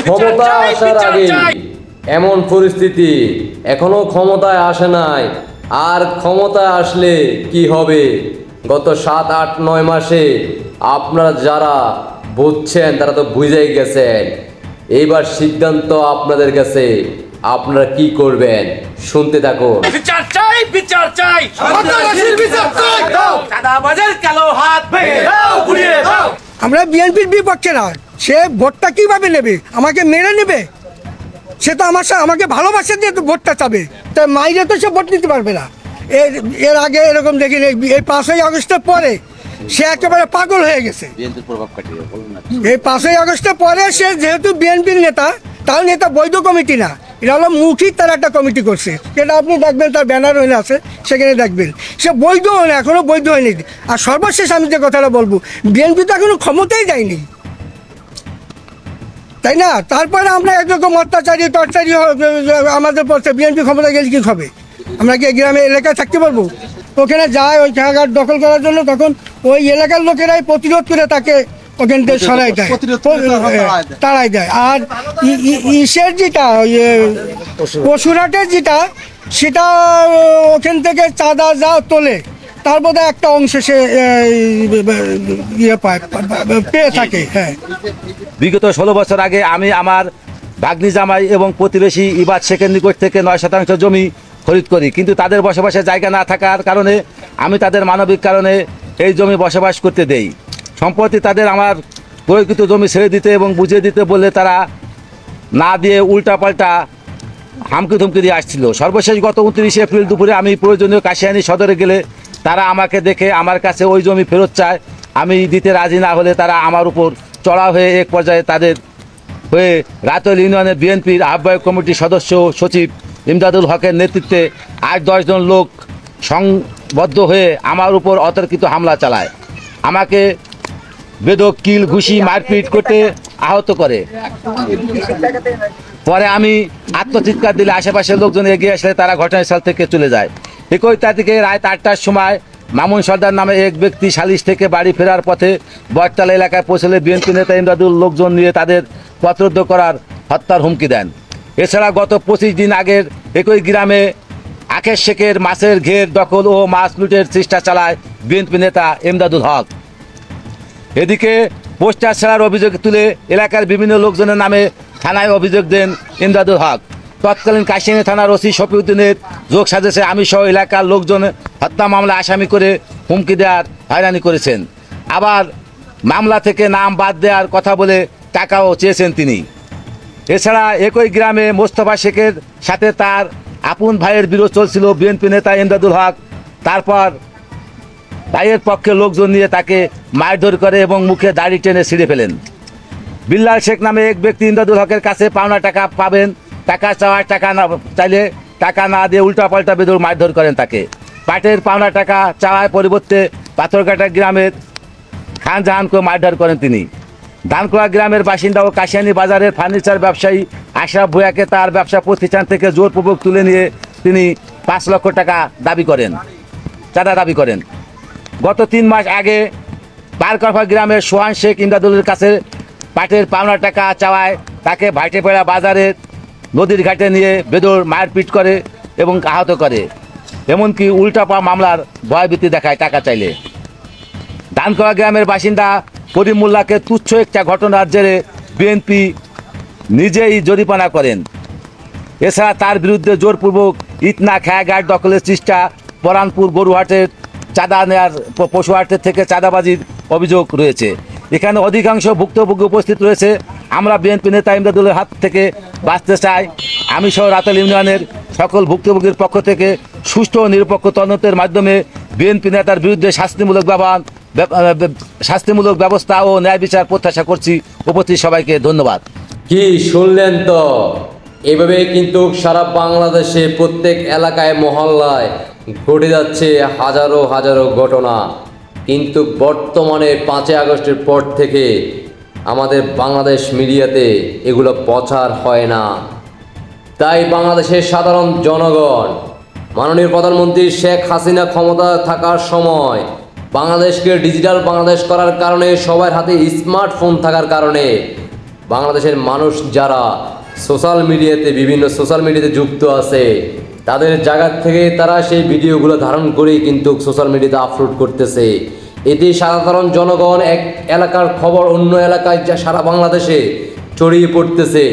ক্ষমতা আসার আগে এমন পরিস্থিতি, এখনো ক্ষমতায় আসে নাই, আর ক্ষমতায় আসলে কি হবে গত 7-8-9 মাসে আপনারা যারা বুঝছেন তারা তো বুঝেই গেছেন। এইবার সিদ্ধান্ত আপনাদের কাছে, আপনারা কি করবেন শুনতে থাকুন। বিচার চাই, বিচার চাই, সন্ত্রাসীর বিচার চাই, চাঁদাবাজের কালো হাত ভেঙে দাও, ঘুরিয়ে দাও। আমরা বিএনপির বিপক্ষে না। সে ভোটটা কিভাবে নেবে? আমাকে মেরে নেবে? সে তো আমাকে ভালোবাসে দিয়ে তো ভোটটা চাবে, তাই মাইরে তো সে ভোট নিতে পারবে না। এর আগে এরকম দেখিনি, এই 5ই আগস্টের পরে সে একেবারে পাগল হয়ে গেছে। এই 5ই আগস্টের পরে সে যেহেতু বিএনপির নেতা, তার নেতা বৈধ কমিটি না, এটা হলো মুখিক তার একটা কমিটি করছে, সেটা আপনি দেখবেন, তার ব্যানার হয়ে আছে, সেখানে দেখবেন সে বৈধ হয় না, এখনো বৈধ হয়নি। আর সর্বশেষ আমি যে কথাটা বলবো, বিএনপি তো এখনো ক্ষমতাই যায়নি, তাই না? তারপরে আমরা একরকম অত্যাচারী টর্চারি আমাদের পড়ছে, বিএনপি ক্ষমতা গেলে কি হবে? আমরা কি গ্রামে এলাকায় থাকতে পারবো? ওখানে যায় ওই জায়গাঘাট দখল করার জন্য, তখন ওই এলাকার লোকেরাই প্রতিরোধ করে তাকে ওখান থেকে সরাই দেয়, তাড়াই দেয়। আর ইসের যেটা পশুরহাটের যেটা, সেটা ওখান থেকে চাঁদা যা তোলে তার বোধহয় একটা অংশ সে পেয়ে থাকে। হ্যাঁ, বিগত 16 বছর আগে আমি আমার ভাগ্নি জামাই এবং প্রতিবেশী ইবাদ শেখের নিকট থেকে 9% জমি খরিদ করি, কিন্তু তাদের বসবাসের জায়গা না থাকার কারণে আমি তাদের মানবিক কারণে এই জমি বসবাস করতে দেই। সম্প্রতি তাদের আমার প্রকৃত জমি ছেড়ে দিতে এবং বুঝিয়ে দিতে বললে তারা না দিয়ে উল্টাপাল্টা হামকি ধমকি দিয়ে আসছিল। সর্বশেষ গত 29 এপ্রিল দুপুরে আমি প্রয়োজনীয় কাশিয়ানী সদরে গেলে তারা আমাকে দেখে আমার কাছে ওই জমি ফেরত চায়। আমি দিতে রাজি না হলে তারা আমার উপর চড়া হয়ে এক পর্যায়ে তাদের হয়ে রাতল ইউনিয়নের বিএনপির আহ্বায়ক কমিটির সদস্য সচিব ইমদাদুল হকের নেতৃত্বে 8-10 জন লোক সংবদ্ধ হয়ে আমার উপর অতর্কিত হামলা চালায়, আমাকে বেদক কিল ঘুষি মারপিট করতে আহত করে। পরে আমি আত্মচিৎকার দিলে আশেপাশের লোকজন এগিয়ে আসলে তারা ঘটনাস্থল থেকে চলে যায়। 21 তারিখে রাত 8টার সময় মামুন সর্দার নামে এক ব্যক্তি সালিশ থেকে বাড়ি ফেরার পথে বটতলা এলাকায় পৌঁছলে বিএনপি নেতা ইমদাদুল লোকজন নিয়ে তাদের পথরোধ করার হত্যার হুমকি দেন। এছাড়া গত 25 দিন আগের একই গ্রামে আকেশ শেখের মাছের ঘের দখল ও মাছ লুটের চেষ্টা চালায় বিএনপি নেতা ইমদাদুল হক। এদিকে পোস্টার ছাড়ার অভিযোগ তুলে এলাকার বিভিন্ন লোকজনের নামে থানায় অভিযোগ দেন ইমদাদুল হক। তৎকালীন কাশিয়ানী থানার ওসি শফিউদ্দিনের যোগ সাজেশে আমি সহ এলাকার লোকজন হত্যা মামলা আসামি করে হুমকি দেওয়ার হয়রানি করেছেন। আবার মামলা থেকে নাম বাদ দেওয়ার কথা বলে টাকাও চেয়েছেন তিনি। এছাড়া একই গ্রামে মোস্তফা শেখের সাথে তার আপন ভাইয়ের বিরোধ চলছিল বিএনপি নেতা ইমদাদুল হক। তারপর ভাইয়ের পক্ষে লোকজন নিয়ে তাকে মারধর করে এবং মুখে দাড়ি টেনে ছিঁড়ে ফেলেন। বিল্লাল শেখ নামে এক ব্যক্তি ইমদাদুল হকের কাছে পাওনা টাকা পাবেন, টাকা চাওয়ার টাকা না চাইলে টাকা না দিয়ে উল্টাপাল্টা বেদর মারধর করেন তাকে। পাটের পাওনা টাকা চাওয়ার পরিবর্তে পাথরঘাটা গ্রামের খান জাহানকে মারধর করেন তিনি। ধানকোয়া গ্রামের বাসিন্দা ও কাশিয়ানী বাজারের ফার্নিচার ব্যবসায়ী আশরাফ ভূঁইয়াকে তার ব্যবসা প্রতিষ্ঠান থেকে জোরপূর্বক তুলে নিয়ে তিনি 5 লক্ষ টাকা চাঁদা দাবি করেন। গত 3 মাস আগে পারকরফা গ্রামের সোহান শেখ ইমদাদুলের কাছে পাটের পাওনা টাকা চাওয়ায় তাকে ভাইটেপাড়া বাজারের নদীর ঘাটে নিয়ে বেদর মারপিট করে এবং আহত করে, এমনকি উল্টাপা মামলার ভয়ভীতি দেখায় টাকা চাইলে। ধানকোয়া গ্রামের বাসিন্দা করিম মোল্লাকে তুচ্ছ একটা ঘটনার জেরে বিএনপি নিজেই জরিমানা করেন। এছাড়া তার বিরুদ্ধে জোরপূর্বক ইটনা খেয়াঘাট দখলের চেষ্টা, পরানপুর গরুহাটের চাঁদা নেওয়ার পশুহাটের থেকে চাঁদাবাজির অভিযোগ রয়েছে। এখানে অধিকাংশ ভুক্তভোগী উপস্থিত রয়েছে। আমরা বিএনপি নেতা ইমদাদুলের হাত থেকে বাঁচতে চাই। আমি সহ রাতেল ইউনিয়নের সকল ভুক্তভোগীর পক্ষ থেকে সুষ্ঠু ও নিরপেক্ষ তদন্তের মাধ্যমে বিএনপি নেতার বিরুদ্ধে শাস্তিমূলক ব্যবস্থা ও ন্যায় বিচার প্রত্যাশা করছি। উপস্থিত সবাইকে ধন্যবাদ। কি শুনলেন তো? এভাবে কিন্তু সারা বাংলাদেশে প্রত্যেক এলাকায় মহল্লায় ঘটে যাচ্ছে হাজারো হাজারো ঘটনা। কিন্তু বর্তমানে 5ই আগস্টের পর থেকে আমাদের বাংলাদেশ মিডিয়াতে এগুলো প্রচার হয় না। তাই বাংলাদেশের সাধারণ জনগণ, মাননীয় প্রধানমন্ত্রী শেখ হাসিনা ক্ষমতা থাকার সময় বাংলাদেশকে ডিজিটাল বাংলাদেশ করার কারণে, সবার হাতে স্মার্টফোন থাকার কারণে বাংলাদেশের মানুষ যারা বিভিন্ন সোশ্যাল মিডিয়াতে যুক্ত আছে, তাদের জায়গা থেকে তারা সেই ভিডিওগুলো ধারণ করেই কিন্তু সোশ্যাল মিডিয়াতে আপলোড করতেছে। এতে সাধারণ জনগণ এক এলাকার খবর অন্য এলাকায় যা সারা বাংলাদেশে ছড়িয়ে পড়তেছে।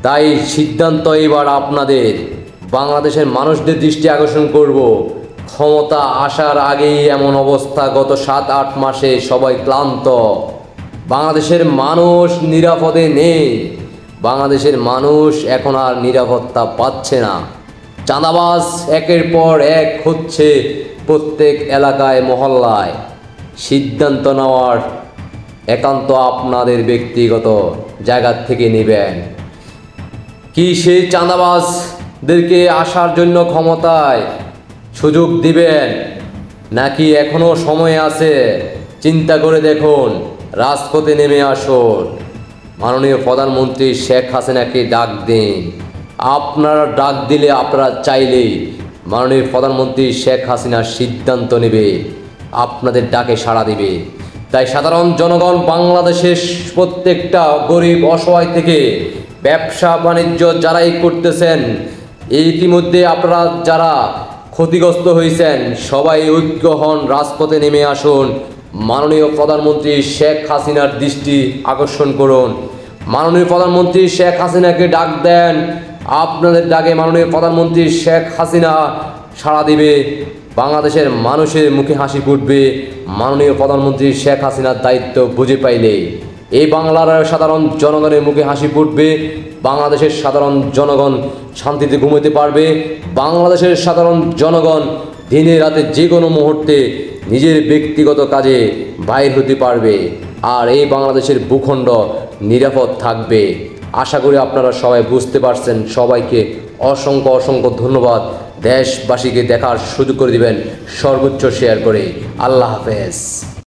তাই সিদ্ধান্ত এবার আপনাদের, বাংলাদেশের মানুষদের দৃষ্টি আকর্ষণ করব। ক্ষমতা আসার আগেই এমন অবস্থা, গত 7-8 মাসে সবাই ক্লান্ত। বাংলাদেশের মানুষ নিরাপদে নেই। বাংলাদেশের মানুষ এখন আর নিরাপত্তা পাচ্ছে না। চাঁদাবাজ একের পর এক হচ্ছে প্রত্যেক এলাকায় মহল্লায়। সিদ্ধান্ত নেওয়ার একান্ত আপনাদের ব্যক্তিগত জায়গা থেকে নেবেন। কি সেই চাঁদাবাজদেরকে আসার জন্য ক্ষমতায় সুযোগ দিবেন, নাকি এখনো সময় আছে? চিন্তা করে দেখুন, রাজপথে নেমে আসুন। মাননীয় প্রধানমন্ত্রী শেখ হাসিনাকে ডাক দিন। আপনারা ডাক দিলে, আপনারা চাইলেই মাননীয় প্রধানমন্ত্রী শেখ হাসিনা সিদ্ধান্ত নেবে, আপনাদের ডাকে সাড়া দিবে। তাই সাধারণ জনগণ, বাংলাদেশের প্রত্যেকটা গরিব অসহায় থেকে ব্যবসা বাণিজ্য যারাই করতেছেন, ইতিমধ্যে আপনারা যারা ক্ষতিগ্রস্ত হয়েছেন, সবাই ঐক্য হন, রাজপথে নেমে আসুন। মাননীয় প্রধানমন্ত্রী শেখ হাসিনার দৃষ্টি আকর্ষণ করুন। মাননীয় প্রধানমন্ত্রী শেখ হাসিনাকে ডাক দেন। আপনাদের ডাকে মাননীয় প্রধানমন্ত্রী শেখ হাসিনা সাড়া দিবে। বাংলাদেশের মানুষের মুখে হাসি ফুটবে। মাননীয় প্রধানমন্ত্রী শেখ হাসিনার দায়িত্ব বুঝে পাইলে এই বাংলার সাধারণ জনগণের মুখে হাসি ফুটবে। বাংলাদেশের সাধারণ জনগণ শান্তিতে ঘুমোতে পারবে। বাংলাদেশের সাধারণ জনগণ দিনে রাতে যে কোনো মুহূর্তে নিজের ব্যক্তিগত কাজে বাইর হতে পারবে। আর এই বাংলাদেশের ভূখণ্ড নিরাপদ থাকবে। আশা করি আপনারা সবাই বুঝতে পারছেন। সবাইকে অসংখ্য অসংখ্য ধন্যবাদ। দেশবাসীকে দেখার সুযোগ করে দিবেন সর্বোচ্চ শেয়ার করে। আল্লাহ হাফেজ।